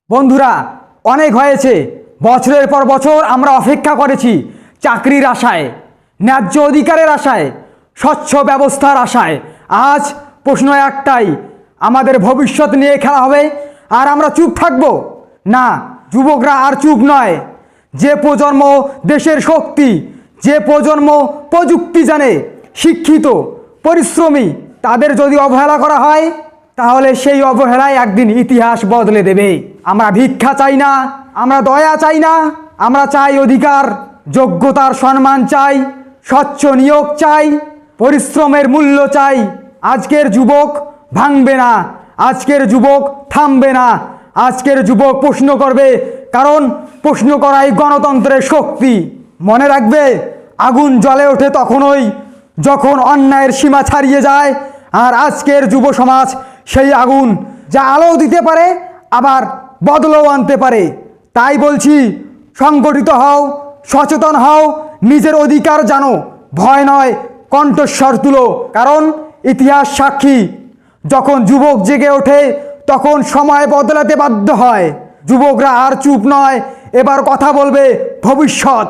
বন্ধুরা, অনেক হয়েছে, বছরের পর বছর আমরা অপেক্ষা করেছি চাকরির আশায়, ন্যায্য অধিকারের আশায়, স্বচ্ছ ব্যবস্থার আশায়। আজ প্রশ্ন একটাই, আমাদের ভবিষ্যৎ নিয়ে খেলা হবে আর আমরা চুপ থাকব না। যুবকরা আর চুপ নয়। যে প্রজন্ম দেশের শক্তি, যে প্রজন্ম প্রযুক্তি জানে, শিক্ষিত, পরিশ্রমী, তাদের যদি অবহেলা করা হয় তাহলে সেই অবহেলায় একদিন ইতিহাস বদলে দেবে। আমরা ভিক্ষা চাই না, আমরা দয়া চাই না, আমরা চাই অধিকার, যোগ্যতার সম্মান চাই, স্বচ্ছ নিয়োগ চাই, পরিশ্রমের মূল্য চাই। আজকের যুবক ভাঙবে না, আজকের যুবক থামবে না, আজকের যুবক প্রশ্ন করবে, কারণ প্রশ্ন করাই গণতন্ত্রের শক্তি। মনে রাখবে, আগুন জ্বলে ওঠে তখনই যখন অন্যায়ের সীমা ছাড়িয়ে যায়। আর আজকের যুব সমাজ সেই আগুন, যা আলো দিতে পারে আবার বদলও আনতে পারে। তাই বলছি, সংগঠিত হও, সচেতন হও, নিজের অধিকার জানো, ভয় নয়, কণ্ঠস্বর তুলো। কারণ ইতিহাস সাক্ষী, যখন যুবক জেগে ওঠে তখন সময় বদলাতে বাধ্য হয়। যুবকরা আর চুপ নয়, এবার কথা বলবে ভবিষ্যৎ।